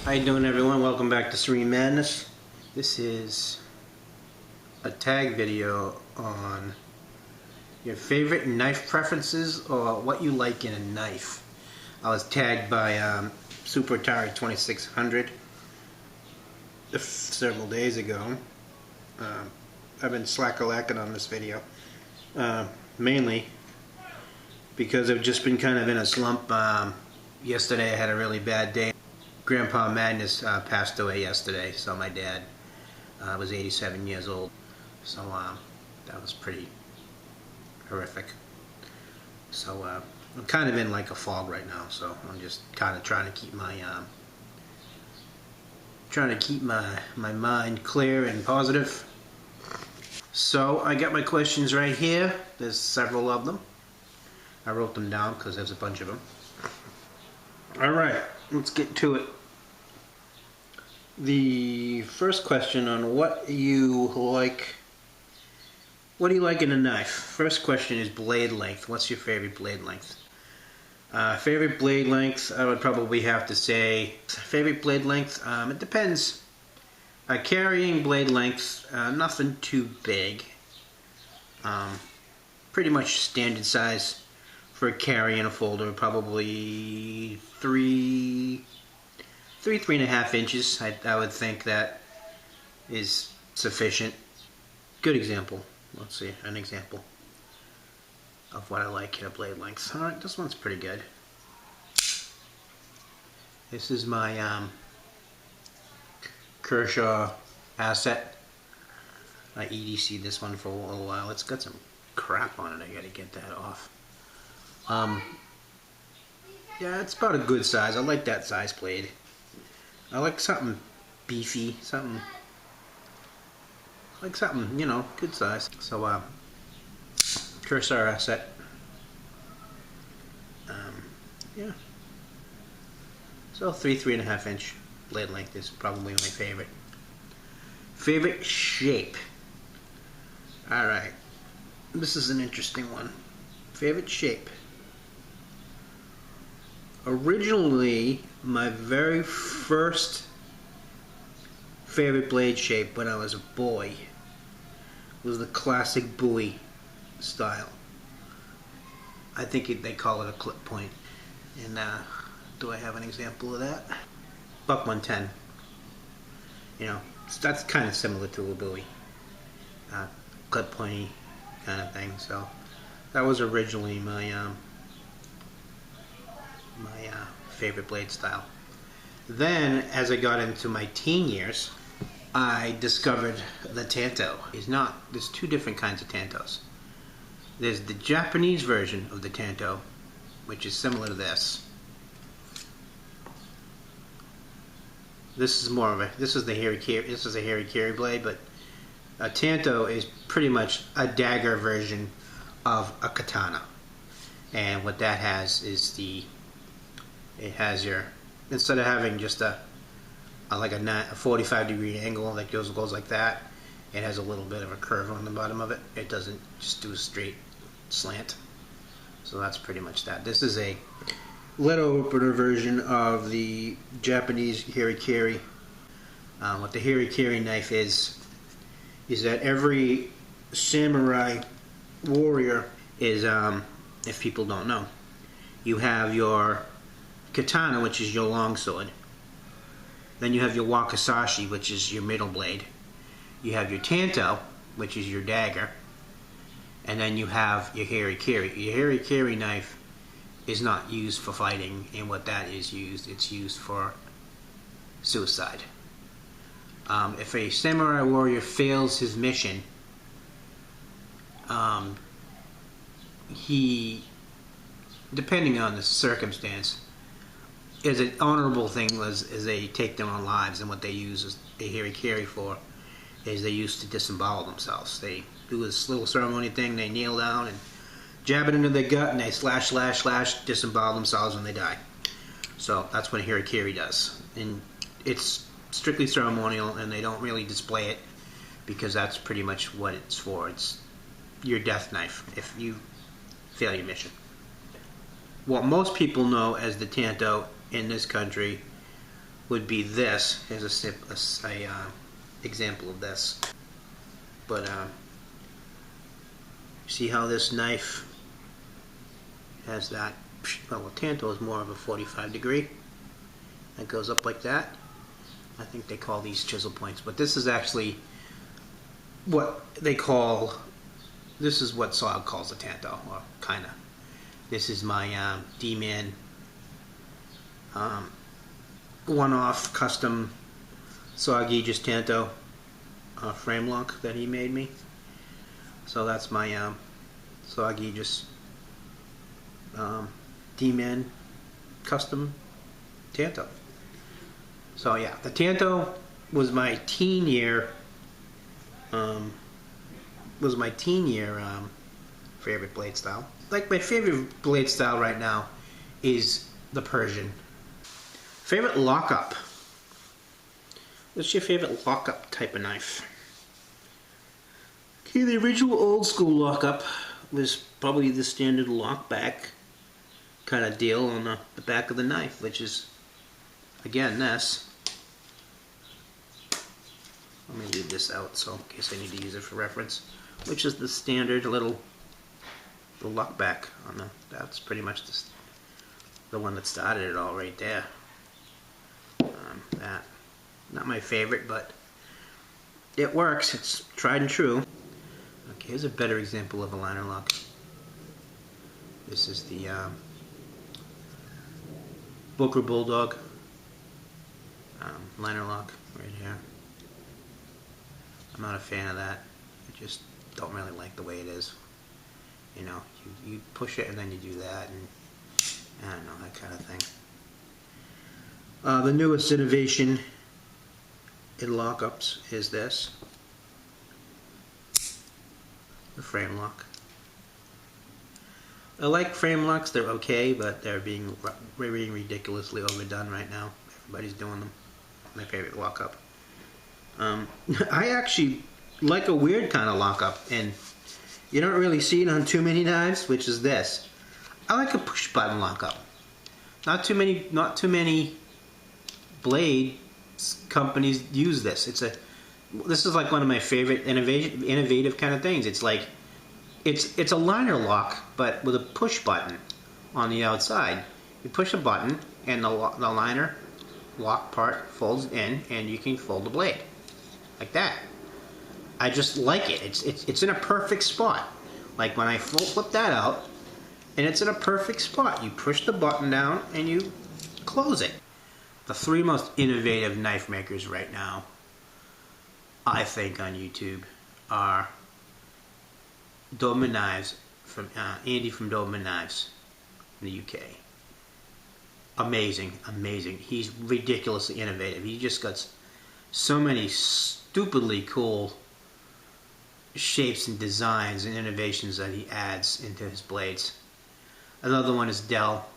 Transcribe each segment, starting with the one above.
How you doing, everyone? Welcome back to Serene Madness. This is a tag video on your favorite knife preferences or what you like in a knife. I was tagged by Super Atari 2600 several days ago. I've been slack-a-lacking on this video, mainly because I've just been kind of in a slump. Yesterday I had a really bad day. Grandpa Madness passed away yesterday, so my dad was 87 years old, so that was pretty horrific. So I'm kind of in like a fog right now, so I'm just kind of trying to keep my mind clear and positive. So I got my questions right here. There's several of them. I wrote them down because there's a bunch of them. Alright, let's get to it. The first question on what do you like in a knife? First question is blade length. What's your favorite blade length? Favorite blade length, I would probably have to say favorite blade length, it depends. Carrying blade length, nothing too big. Pretty much standard size for a carry and a folder, probably 3.5 inches. I would think that is sufficient. Good example. Let's see, an example of what I like in a blade length. Alright, this one's pretty good. This is my Kershaw Asset. I EDC'd this one for a little while. It's got some crap on it. I gotta get that off. Yeah, it's about a good size. I like that size blade. I like something beefy, something, you know, good size. So, Kershaw Asset. Yeah. So 3.5 inch blade length is probably my favorite. Favorite shape. Alright. This is an interesting one. Favorite shape. Originally, my very first favorite blade shape when I was a boy was the classic Bowie style. I think they call it a clip point. And do I have an example of that? Buck 110. You know, that's kind of similar to a Bowie. Clip pointy kind of thing. So that was originally my favorite blade style. Then, as I got into my teen years, I discovered the Tanto. There's two different kinds of Tantos. There's the Japanese version of the Tanto, which is similar to this. This is a Harikiri blade, but a Tanto is pretty much a dagger version of a katana. And what that has is it has your, instead of having just a 45-degree angle that goes like that, it has a little bit of a curve on the bottom of it. It doesn't just do a straight slant. So that's pretty much that. This is a letter opener version of the Japanese Harikiri. What the Harikiri knife is that every samurai warrior is, if people don't know, you have your katana, which is your long sword. Then you have your wakizashi, which is your middle blade. You have your tanto, which is your dagger. And then you have your harikiri. Your harikiri knife is not used for fighting, and what that is used, it's used for suicide. If a samurai warrior fails his mission, he, depending on the circumstance, is an honorable thing is they take their own lives, and what they use a harikiri for is they use to disembowel themselves. They do this little ceremony thing, they kneel down and jab it into their gut, and they slash, disembowel themselves when they die. So that's what a harikiri does. And it's strictly ceremonial, and they don't really display it because that's pretty much what it's for. It's your death knife if you fail your mission. What most people know as the Tanto in this country would be this. Here's a example of this. But see how this knife has that, well, the Tanto is more of a 45 degree. That goes up like that. I think they call these chisel points, but this is actually what they call, this is what SOG calls a Tanto, or kinda. This is my D-Man one-off custom SOG Aegis Tanto frame lock that he made me. So that's my SOG Aegis D-Man custom Tanto. So yeah, the Tanto was my teen year favorite blade style. Like, my favorite blade style right now is the Persian. Favorite lockup. What's your favorite lockup type of knife? Okay, the original old school lockup was probably the standard lock back kind of deal on the back of the knife, which is, again, this. Let me leave this out so in case I need to use it for reference, which is the standard little, the lock back on the, that's pretty much the one that started it all right there. That, not my favorite, but it works. It's tried and true. Okay, here's a better example of a liner lock. This is the Booker Bulldog liner lock right here. I'm not a fan of that. I just don't really like the way it is. You know, you push it and then you do that, and I don't know, that kind of thing. The newest innovation in lockups is this, the frame lock. I like frame locks, they're okay, but they're being ridiculously overdone right now. Everybody's doing them. My favorite lockup. I actually like a weird kind of lockup, and you don't really see it on too many knives, which is this. I like a push button lockup. Not too many blade companies use this. This is like one of my favorite innovative kind of things. It's like it's a liner lock, but with a push button on the outside. You push a button, and the liner lock part folds in, and you can fold the blade like that. I just like it. It's in a perfect spot. Like when I flip that out, and it's in a perfect spot. You push the button down and you close it. The three most innovative knife makers right now, I think, on YouTube are Doberman Knives, from Andy from Doberman Knives in the UK. Amazing, amazing. He's ridiculously innovative. He just got so many stupidly cool shapes and designs and innovations that he adds into his blades. Another one is Dell,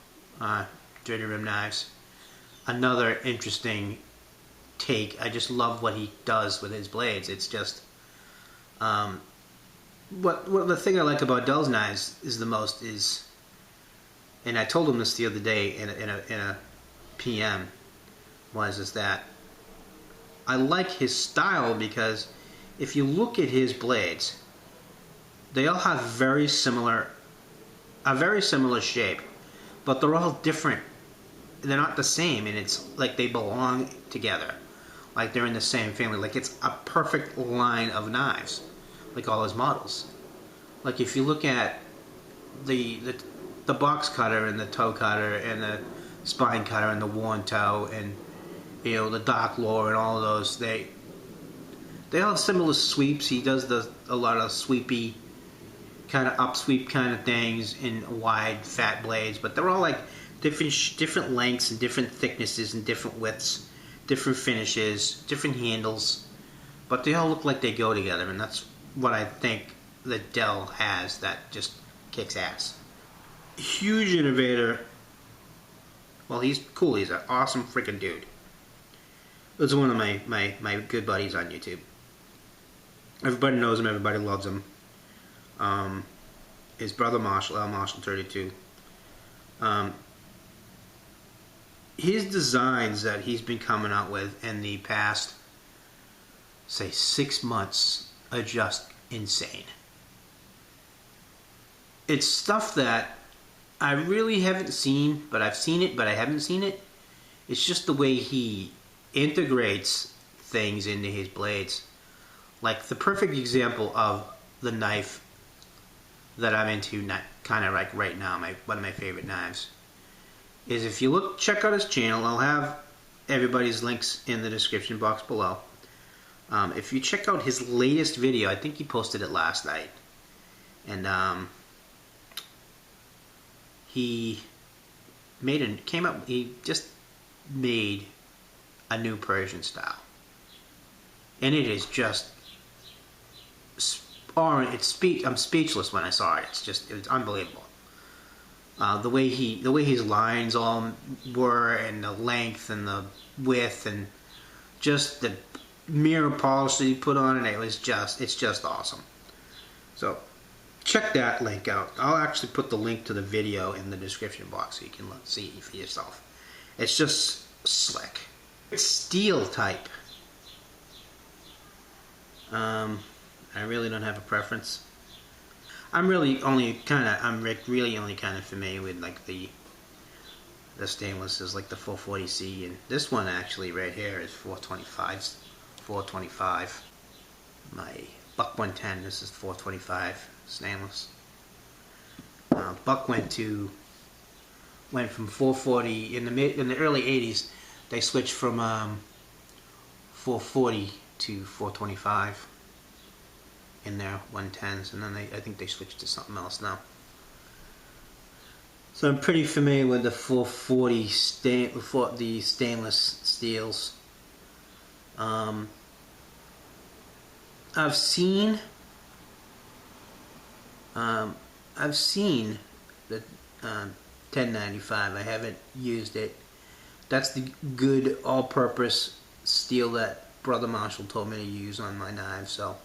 Dirty Rim Knives. Another interesting take. I just love what he does with his blades. It's just what the thing I like about Dell's knives is the most is, and I told him this the other day in a PM, is that I like his style because if you look at his blades, they all have a very similar shape, but they're all different. They're not the same, and it's like they belong together, like they're in the same family. Like it's a perfect line of knives, like all his models. Like if you look at the box cutter and the toe cutter and the spine cutter and the worn toe and the dark lore and all of those, they all have similar sweeps. He does a lot of sweepy kind of upsweep kind of things in wide fat blades, but they're all like different lengths and different thicknesses and different widths, different finishes, different handles, but they all look like they go together, and that's what I think that Dell has that just kicks ass. Huge innovator. Well, he's cool. He's an awesome freaking dude. It's one of my good buddies on YouTube. Everybody knows him. Everybody loves him. His brother Marshall, Marshall 32. his designs that he's been coming out with in the past, say, 6 months are just insane. It's stuff that I really haven't seen, but I've seen it, but I haven't seen it. It's just the way he integrates things into his blades. Like the perfect example of the knife that I'm into, kind of like right now, one of my favorite knives, is if you check out his channel. I'll have everybody's links in the description box below. If you check out his latest video, I think he posted it last night, and he just made a new Persian style, and it is just I'm speechless when I saw it. It's unbelievable. The way his lines all were, and the length and the width, and just the mirror polish that he put on it. It's just awesome. So check that link out. I'll actually put the link to the video in the description box so you can see it for yourself. It's just slick. It's steel type. I really don't have a preference. I'm really only kind of familiar with like the stainlesses, like the 440C, and this one actually right here is 425. My Buck 110. This is 425 stainless. Buck went from 440 in the early 80s. They switched from 440 to 425 in their 110s, and then I think they switched to something else now. So I'm pretty familiar with the 440 the stainless steels. I've seen the 1095. I haven't used it. That's the good all-purpose steel that Brother Marshall told me to use on my knives. So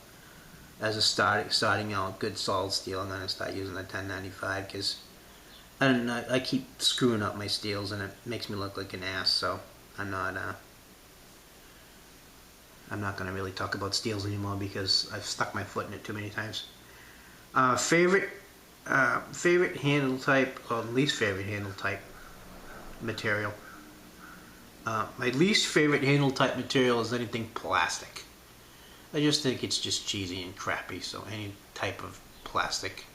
as a starting out good solid steel, I'm gonna start using the 1095 because I don't know, I keep screwing up my steels and it makes me look like an ass. So I'm not gonna really talk about steels anymore because I've stuck my foot in it too many times. Favorite handle type, or least favorite handle type material. My least favorite handle type material is anything plastic. I just think it's just cheesy and crappy, so any type of plastic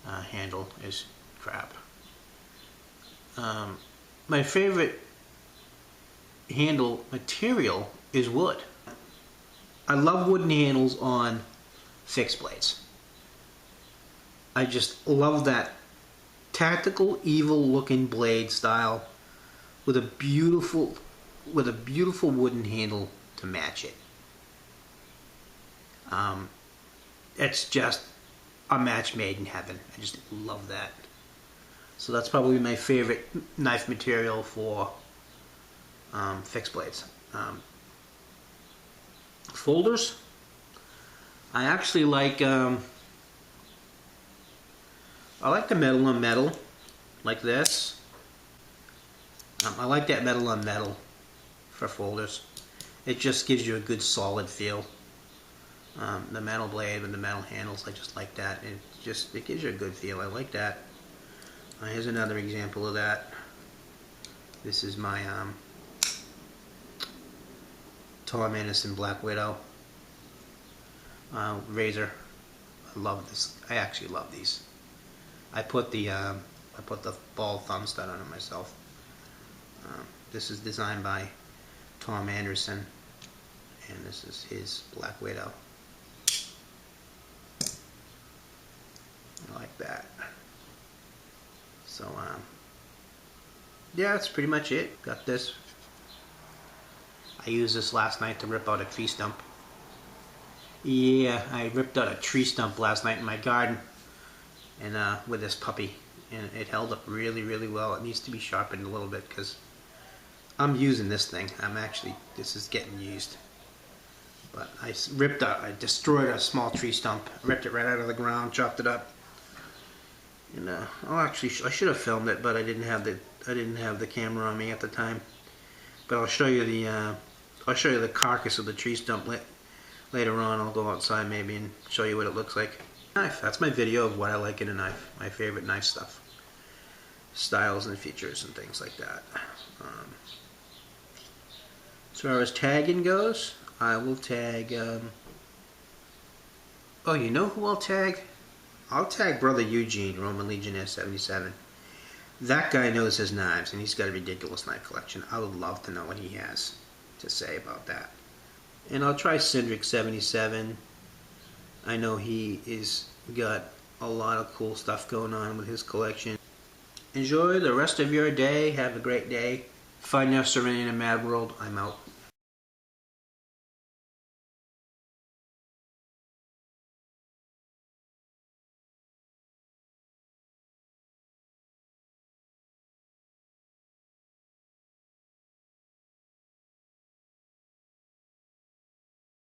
handle is crap. My favorite handle material is wood. I love wooden handles on fixed blades. I just love that tactical, evil looking blade style with a beautiful wooden handle to match it. It's just a match made in heaven. I just love that. So that's probably my favorite knife material for fixed blades. Folders, I actually like the metal on metal, like this. I like that metal on metal for folders. It just gives you a good solid feel. The metal blade with the metal handles, I just like that. It gives you a good feel. I like that. Here's another example of that. This is my Tom Anderson Black Widow razor. I love this. I actually love these. I put the ball thumb stud on it myself. This is designed by Tom Anderson, and this is his Black Widow. I like that. So yeah, that's pretty much it. Got this. I used this last night to rip out a tree stump. Yeah, I ripped out a tree stump last night in my garden, and with this puppy, and it held up really, really well. It needs to be sharpened a little bit because I'm using this thing. This is getting used. But I destroyed a small tree stump, ripped it right out of the ground, chopped it up. And I should have filmed it, but I didn't have the I didn't have the camera on me at the time. But I'll show you the carcass of the tree stump later on. I'll go outside maybe and show you what it looks like. Knife. That's my video of what I like in a knife. My favorite knife stuff. Styles and features and things like that. As far as tagging goes, I will tag... oh, you know who I'll tag? I'll tag Brother Eugene, Roman Legionnaire 77. That guy knows his knives, and he's got a ridiculous knife collection. I would love to know what he has to say about that. And I'll try Cindric 77. I know he is got a lot of cool stuff going on with his collection. Enjoy the rest of your day. Have a great day. Find your Serene in a mad world. I'm out.